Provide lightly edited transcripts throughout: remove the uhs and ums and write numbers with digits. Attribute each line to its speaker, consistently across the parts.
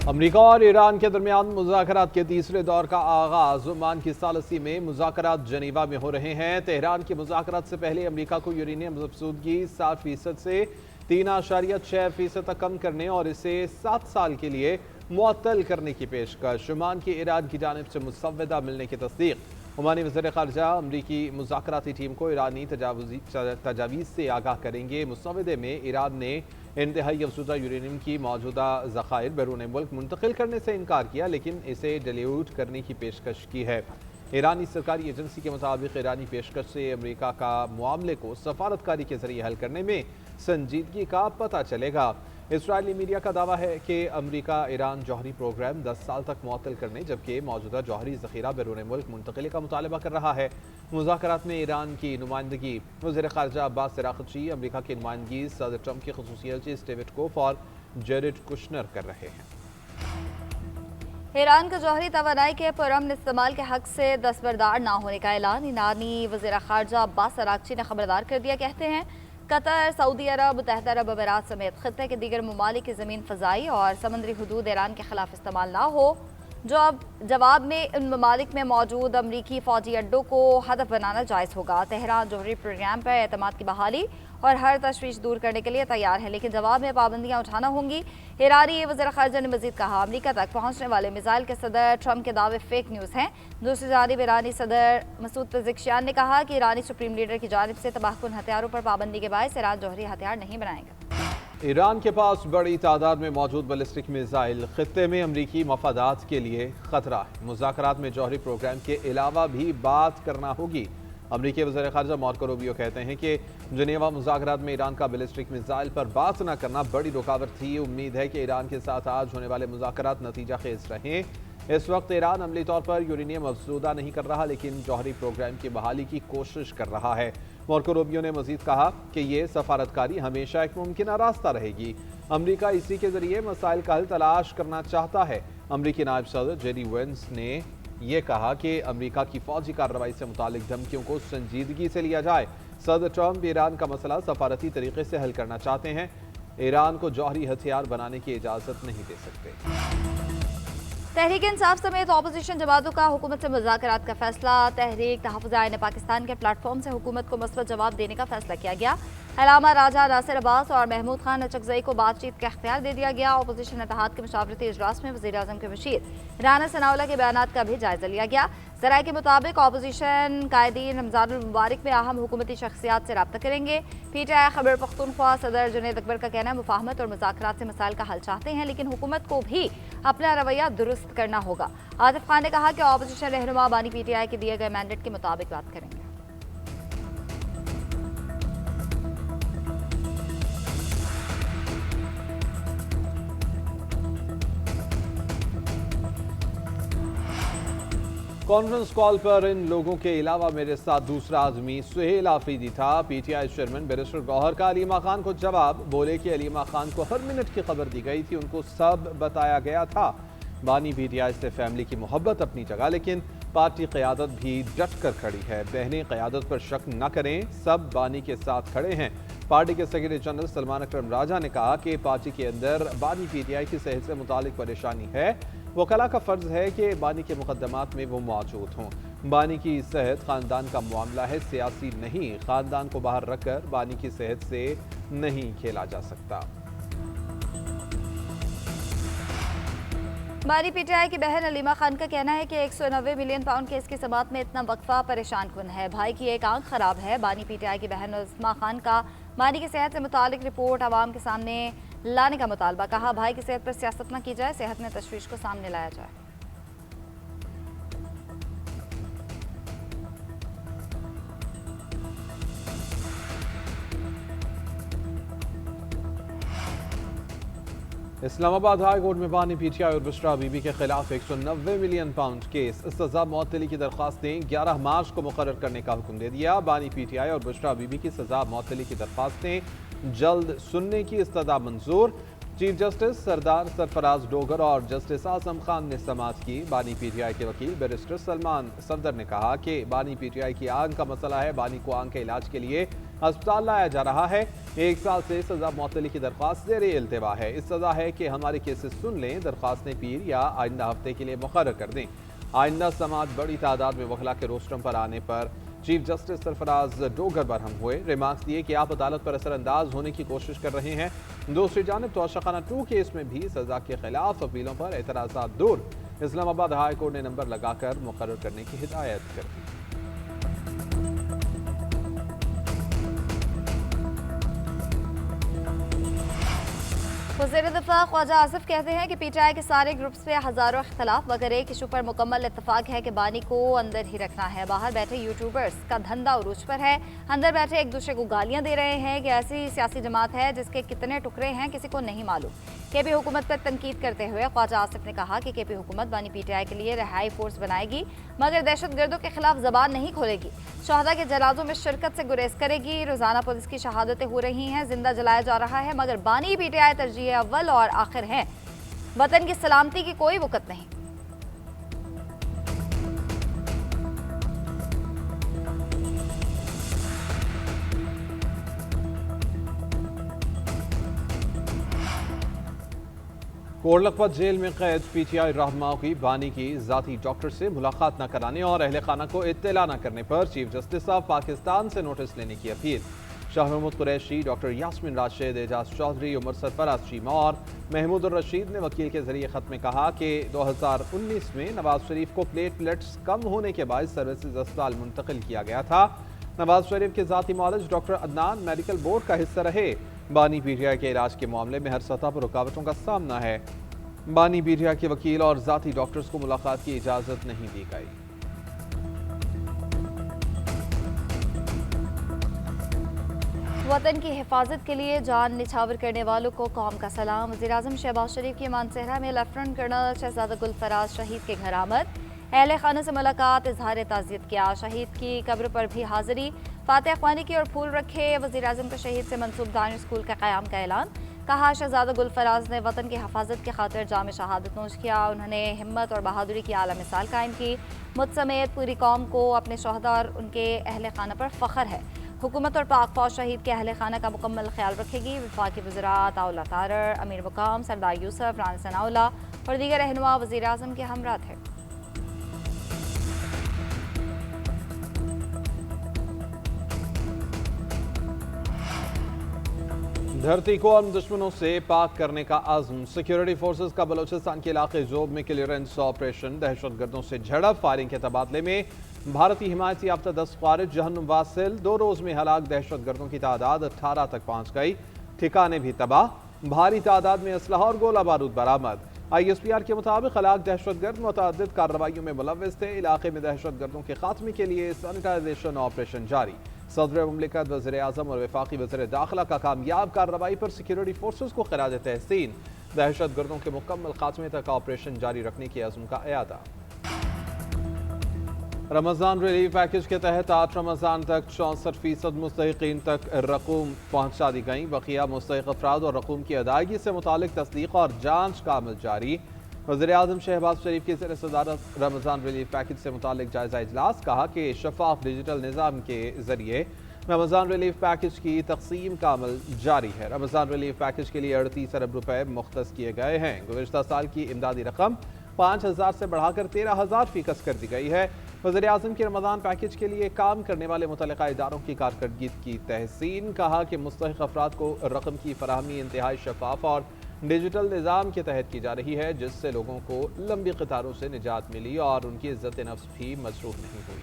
Speaker 1: अमरीका और ईरान के दरमियान मुज़ाकरात के तीसरे दौर का आगाज ओमान की सालसी में मुज़ाकरात जनीवा में हो रहे हैं। तेहरान की मुज़ाकरात से पहले अमरीका को यूरेनियम मफसूदगी 60% से 3.6% तक कम करने और इसे 7 साल के लिए मुअत्तल करने की पेशकश। ओमान की ईरान की जानिब से मुसव्वदा मिलने की तस्दीक। ओमानी वज़ीर ख़ारजा अमरीकी मुज़ाकराती टीम को ईरानी तजावीज़ से आगाह करेंगे। मुसव्वदे में ईरान ने इंतहाई अफजुदा यूरेनियम की मौजूदा ज़खायर बैरून मुल्क मुंतकिल करने से इनकार किया, लेकिन इसे डिल्यूट करने की पेशकश की है। ईरानी सरकारी एजेंसी के मुताबिक ईरानी पेशकश से अमरीका का मामले को सफारतकारी के जरिए हल करने में संजीदगी का पता चलेगा। इसराइली मीडिया का दावा है कि अमरीका ईरान जौहरी प्रोग्राम 10 साल तक मुअत्तल करने जबकि मौजूदा जौहरी ज़ख़ीरा बैरून मुल्क मुंतकिली का मुतालबा कर रहा है। मुज़ाकरात में ईरान की नुमाइंदगी वज़ीर ख़ारजा अब्बास अराग़ची, अमरीका की नुमाइंदगी सदर ट्रंप के ख़ुसूसी एजेंसी स्टीव विटकोफ और जेरेड कुशनर कर रहे हैं।
Speaker 2: ईरान का जौहरी तवानाई के पुरअमन इस्तेमाल के हक से दस्तबरदार न होने का ऐलान। ईरानी वज़ीर ख़ारजा अब्बास अराग़ची ने खबरदार कर दिया। कहते हैं कतर, सऊदी अरब, मुत्तहिदा अरब अमीरात समेत खित्ते के दीगर ममालिक की ज़मीन फ़ज़ाई और समंदरी हदूद ईरान के खिलाफ इस्तेमाल ना हो। जो अब जवाब में इन ममालिक में मौजूद अमरीकी फ़ौजी अड्डों को हदफ बनाना जायज़ होगा। तेहरान जौहरी प्रोग्राम पर एतमाद की बहाली और हर तशवीश दूर करने के लिए तैयार है, लेकिन जवाब में पाबंदियां उठाना होंगी। ईरानी वज़ीर ख़ारजा ने मज़ीद कहा, अमरीका तक पहुँचने वाले मिसाइल के सदर ट्रंप के दावे फेक न्यूज़ हैं। दूसरी जानिब ईरानी सदर मसूद पेज़ेश्कियान ने कहा कि ईरानी सुप्रीम लीडर की जानिब से तबाहकुन हथियारों पर पाबंदी के बायस ईरान जौहरी हथियार नहीं बनाएगा।
Speaker 1: ईरान के पास बड़ी तादाद में मौजूद बैलिस्टिक मिसाइल खित्ते में अमरीकी मफादात के लिए खतरा है। मुज़ाकरात में जौहरी प्रोग्राम के अलावा भी बात करना होगी। अमरीकी वज़ीर ख़ारजा मार्को रूबियो कहते हैं कि जनेवा मुज़ाकरात में ईरान का बैलिस्टिक मिसाइल पर बात न करना बड़ी रुकावट थी। उम्मीद है कि ईरान के साथ आज होने वाले मुज़ाकरात नतीजा खेज रहें। इस वक्त ईरान अमली तौर पर यूरेनियम अफजुदा नहीं कर रहा, लेकिन जौहरी प्रोग्राम की बहाली की कोशिश कर रहा है। मार्को रूबियो ने मजीद कहा कि ये सफारतकारी हमेशा एक मुमकिन रास्ता रहेगी। अमरीका इसी के जरिए मसाइल का हल तलाश करना चाहता है। अमरीकी नायब सदर जेडी वेंस ने यह कहा कि अमरीका की फौजी कार्रवाई से मुतालिक धमकियों को संजीदगी से लिया जाए। सदर ट्रंप ईरान का मसला सफारती तरीके से हल करना चाहते हैं। ईरान को जौहरी हथियार बनाने की इजाज़त नहीं दे सकते।
Speaker 2: तहरीक इंसाफ समेत अपोजिशन जमातों का हुकूमत से मुज़ाकरात का फैसला। तहरीक तहफ़्फ़ुज़ आईन पाकिस्तान के प्लेटफॉर्म से हुकूमत को मस्बत जवाब देने का फैसला किया गया। अलामा राजा नासिर अब्बास और महमूद खान अचकज़ई को बातचीत का इख्तियार दे दिया गया। अपोजिशन इत्तेहाद के मुशावरती इजलास में वज़ीर आज़म के मुशीर राना सनाउल्लाह के बयानात का भी जायज़ा लिया गया। ज़राए के मुताबिक अपोजिशन कायदीन रमज़ानुल मुबारक में अहम हुकूमती शख्सियात से रब्ता करेंगे। PTI खैबर पख्तूनख्वा सदर जुनैद अकबर का कहना है मुफाहमत और मुज़ाकरात से मसाइल का हल चाहते हैं, लेकिन हुकूमत को भी अपना रवैया दुरुस्त करना होगा। आतिफ खान ने कहा कि अपोजिशन रहनुमा बानी PTI के दिए गए मैंडेट के मुताबिक बात करेंगे।
Speaker 1: कॉन्फ्रेंस कॉल पर इन लोगों के अलावा मेरे साथ दूसरा आदमी सुहेल आफरीदी था। PTI चेयरमैन बैरिस्टर गौहर का अलीमा खान को जवाब। बोले कि अलीमा खान को हर मिनट की खबर दी गई थी, उनको सब बताया गया था। बानी PTI से फैमिली की मोहब्बत अपनी जगह, लेकिन पार्टी क़यादत भी डट कर खड़ी है। बहनें क़यादत पर शक न करें, सब बानी के साथ खड़े हैं। पार्टी के सेक्रेटरी जनरल सलमान अकरम राजा ने कहा कि पार्टी के अंदर बानी PTI की सेहत से मुतालिक परेशानी है। वकला का फ़र्ज है कि बानी के मुकदमात में वो मौजूद हों। बानी की सेहत ख़ानदान का मामला है, सियासी नहीं। ख़ानदान को बाहर रखकर बानी की सेहत से नहीं खेला जा सकता।
Speaker 2: बानी PTI की बहन अलीमा खान का कहना है कि 190 मिलियन पाउंड केस की समात में इतना वक्फा परेशान कुन है। भाई की एक आंख खराब है। बानी PTI की बहन उस्मा खान का बानी की सेहत से मुतालिक रिपोर्ट आवाम के सामने लाने का मुतालबा। कहा, भाई की सेहत पर सियासत न की जाए, सेहत में तशवीश को सामने लाया जाए।
Speaker 1: इस्लामाबाद हाई कोर्ट में बानी PTI और बुशरा बीबी के खिलाफ 190 मिलियन पाउंड केस सजा मअतली की दरख्वास्तें 11 मार्च को मुकर्रर करने का हुक्म दे दिया। बानी PTI और बुशरा बीबी की सजा मअतली की दरख्वास्तें जल्द सुनने की इस्तदा मंजूर। चीफ जस्टिस सरदार सरफराज डोगर और जस्टिस आजम खान ने समाअत की। बानी PTI के वकील बैरिस्टर सलमान सफदर ने कहा कि बानी PTI की आंख का मसला है। बानी को आंख के इलाज के लिए अस्पताल लाया जा रहा है। 1 साल से सजा मुअत्तली की दरख्वास्त ज़ेरे इल्तिवा है। इस सजा है कि हमारे केसेस सुन लें, दरख्वास्तें पीर या आइंदा हफ्ते के लिए मुकर्रर कर दें। आइंदा समात बड़ी तादाद में वकला के रोस्टरम पर आने पर चीफ जस्टिस सरफराज डोगर बरहम हुए। रिमार्क्स दिए कि आप अदालत पर असरअंदाज होने की कोशिश कर रहे हैं। दूसरी जानब तोशाखाना 2 केस में भी सजा के खिलाफ अपीलों पर एतराज़ात दूर। इस्लामाबाद हाई कोर्ट ने नंबर लगाकर मुकर्रर करने की हिदायत कर दी।
Speaker 2: वज़ीर दिफ़ा ख्वाजा आसिफ कहते हैं कि PTI के सारे ग्रुप्स पे हज़ारों इख्तलाफ मगर एक इशू पर मुकम्मल इत्तफाक है कि बानी को अंदर ही रखना है। बाहर बैठे यूट्यूबर्स का धंधा उरूज पर है। अंदर बैठे एक दूसरे को गालियां दे रहे हैं कि ऐसी सियासी जमात है जिसके कितने टुकड़े हैं किसी को नहीं मालूम। KP हुकूमत पर तनकीद करते हुए ख्वाजा आसिफ ने कहा कि KP हुकूमत बानी PTI के लिए रिहाई फोर्स बनाएगी मगर दहशत गर्दों के खिलाफ जबान नहीं खोलेगी। शहदा के जनाजों में शिरकत से गुरेज करेगी। रोजाना पुलिस की शहादतें हो रही हैं, जिंदा जलाया जा रहा है मगर बानी PTI तरजीह अव्वल और आखिर हैं। वतन की सलामती की कोई वक़्त नहीं।
Speaker 1: कोट लखपत जेल में कैद PTI रहनुमाओं की बानी की जाती डॉक्टर से मुलाकात न कराने और अहले खाना को इत्तला न करने पर चीफ जस्टिस ऑफ पाकिस्तान से नोटिस लेने की अपील। शाह महमूद कुरैशी, डॉक्टर यास्मीन राशिद, एजाज चौधरी, उमर सरफराज चीमा और महमूद उर रशीद ने वकील के जरिए खत में कहा कि 2019 में नवाज शरीफ को प्लेटलेट्स कम होने के बाद सर्विसेज अस्पताल मुंतकिल किया गया था। नवाज शरीफ के जाती मौलज डॉक्टर अदनान मेडिकल बोर्ड का हिस्सा रहे। बानी PTI के इलाज के मामले में हर सतह पर रुकावटों का सामना है। बानी PTI के वकील और जाती डॉक्टर्स को मुलाकात की इजाजत नहीं दी गई।
Speaker 2: वतन की हिफाजत के लिए जान निछावर करने वालों को कौम का सलाम। वज़ीर-ए-आज़म शहबाज शरीफ की मानसहरा में लेफ्टिनेंट कर्नल शहजादा गुलफराज शहीद के घर आमद। अहले खाना से मुलाकात, इजहार ताज़ियत किया। शहीद की कब्र पर भी हाजिरी, फातिहा ख्वानी की और फूल रखे। वज़ीर-ए-आज़म का शहीद से मंसूब दानिश स्कूल का क़याम का ऐलान। कहा शहजादा गुलफराज ने वतन की हिफाजत की खातिर जाम शहादत नोश किया। उन्होंने हिम्मत और बहादुरी की आला मिसाल कायम की। मुझ समेत पूरी कौम को अपने शहदा और उनके अहले खाना पर फ़ख्र है। हुकूमत और पाक फौज शहीद के अहले खाना का मुकम्मल ख्याल रखेगी। वफाकी वज़रात आउला तारर, अमीर मुकाम सरदार यूसुफ, राना सनाउल्लाह और दीगर रहनुमा वज़ीर-ए-आज़म के हमरा थे।
Speaker 1: धरती को अमन दुश्मनों से पाक करने का आज़म। सिक्योरिटी फोर्सेस का बलोचिस्तान के इलाके जोब में क्लियरेंस ऑपरेशन। दहशत गर्दों से झड़प, फायरिंग के तबादले में भारतीय हिमायत याफ्ता 10 ख्वारिज जहन्नुम वासिल। 2 रोज़ में हलाक दहशत गर्दों की तादाद 18 तक पहुँच गई। ठिकाने भी तबाह। भारी तादाद में असलहा और गोला बारूद बरामद। ISPR के मुताबिक हलाक दहशत गर्द मुतअद्दिद कार्रवाइयों में मुलव्वस थे। इलाके में दहशत गर्दों के खात्मे के लिए सैनिटाइजेशन ऑपरेशन जारी। सदर मुमलिकत, वज़ीर-ए-आज़म और वफाकी वज़ीर दाखिला का कामयाब कार्रवाई पर सिक्योरिटी फोर्सेस को खिराज तहसीन। दहशत गर्दों के मुकम्मल खात्मे तक ऑपरेशन जारी रखने की अज़्म का अयादा। रमज़ान रिलीफ पैकेज के तहत 8 रमज़ान तक 64% मुस्तहिकीन तक रकूम पहुँचा दी गई। बकिया मुस्तहिक अफराद और रकूम की अदायगी से मुतालिक तस्दीक और जाँच का अमल जारी। वज़ीर-ए-आज़म शहबाज शरीफ की ज़ेर सदारत रमज़ान रिलीफ पैकेज से मुतालिक जायज़ा इजलास। कहा कि शफाफ डिजिटल निज़ाम के ज़रिए रमज़ान रिलीफ पैकेज की तकसीम का अमल जारी है। रमज़ान रिलीफ पैकेज के लिए 38 अरब रुपए मुख्तस किए गए हैं। गुज़िश्ता साल की इमदादी रकम 5000 से बढ़ाकर 13000 फीकस कर दी गई है। वज़ीर-ए-आज़म के रमज़ान पैकेज के लिए काम करने वाले मुतल्लिक़ा इदारों की कारकर्दगी की तहसीन। कहा कि मुस्तहिक़ अफराद को रकम की फराहमी इंतहाई शफाफ और डिजिटल निज़ाम के तहत की जा रही है, जिससे लोगों को लंबी कतारों से निजात मिली और उनकी इज्जत नफ्स भी मजरूह नहीं हुई।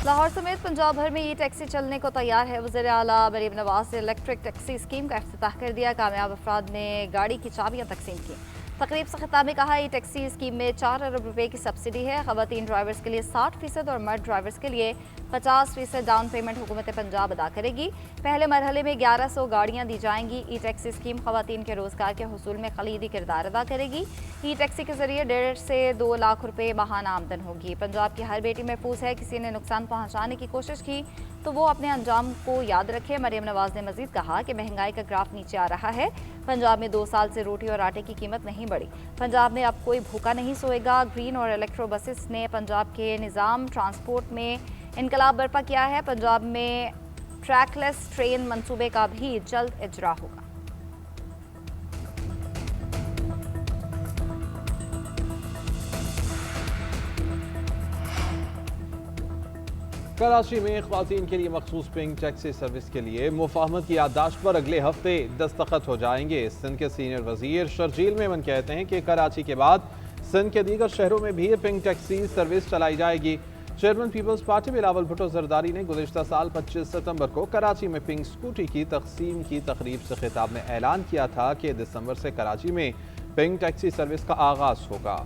Speaker 2: लाहौर समेत पंजाब भर में ई-टैक्सी चलने को तैयार है। वज़ीर आला मरीम नवाज ने इलेक्ट्रिक टैक्सी स्कीम का इफ्तिताह कर दिया। कामयाब अफराद ने गाड़ी की चाबियाँ तकसीम की। तकरीब से खिताब में कहा ई टैक्सी स्कीम में 4 अरब रुपए की सब्सिडी है। ख़वातीन ड्राइवर्स के लिए 60% और मर्द ड्राइवर्स के लिए 50% डाउन पेमेंट हुकूमत पंजाब अदा करेगी। पहले मरहले में 1100 गाड़ियाँ दी जाएंगी। ई टैक्सी स्कीम ख़वातीन के रोज़गार के हुसूल में कलीदी किरदार अदा करेगी। ई टैक्सी के जरिए 1.5 से 2 लाख रुपए माहाना आमदन होगी। पंजाब की हर बेटी महफूज है। किसी ने नुकसान पहुँचाने की कोशिश की तो वो अपने अंजाम को याद रखे। मरीम नवाज ने मजीद कहा कि महंगाई का ग्राफ नीचे आ रहा है। पंजाब में 2 साल से रोटी और आटे की कीमत नहीं बढ़ी। पंजाब में अब कोई भूखा नहीं सोएगा। ग्रीन और इलेक्ट्रो बसेस ने पंजाब के निज़ाम ट्रांसपोर्ट में इनकलाब बर्पा किया है। पंजाब में ट्रैकलेस ट्रेन मंसूबे का भी जल्द इजरा होगा।
Speaker 1: कराची में ख्वातीन के लिए मखसूस पिंक टैक्सी सर्विस के लिए मुफाहमत की याददाश्त पर अगले हफ्ते दस्तखत हो जाएंगे। सिंध के सीनियर वजीर शर्जील मेमन कहते हैं कि कराची के बाद सिंध के दीगर शहरों में भी पिंक टैक्सी सर्विस चलाई जाएगी। चेयरमैन पीपल्स पार्टी बिलावल भुट्टो जरदारी ने गुज़िश्ता साल 25 सितंबर को कराची में पिंक स्कूटी की तकसीम की तकरीब से खिताब में ऐलान किया था कि दिसंबर से कराची में पिंक टैक्सी सर्विस का आगाज होगा।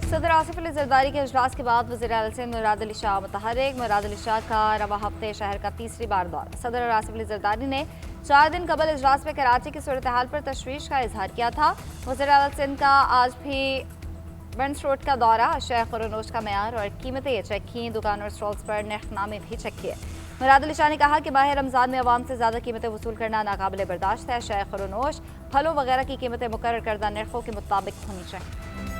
Speaker 2: सदर आसिफ अली जरदारी के इजलास के बाद वज़ीर आला सिंध मुराद अली शाह मुतहर्रिक। मुराद अली शाह का रवा हफ्ते शहर का तीसरी बार दौरा। सदर आसिफ अली जरदारी ने 4 दिन कबल इजलास में कराची की सूरत हाल पर तशवीश का इजहार किया था। वज़ीर आला सिंध का आज भी बंस रोड का दौरा, अशिया खुरनोश का मयार और कीमतें चेक की। दुकानों और स्टॉल्स पर नरखनामे भी चेक किए। मुराद अली शाह ने कहा कि माह रमज़ान में अवाम से ज़्यादा कीमतें वसूल करना नाकाबिले बर्दाश्त है। अशिया खुरनोश, फलों वगैरह की कीमतें मुकर्रर करदा नरखों के मुताबिक होनी चाहिए।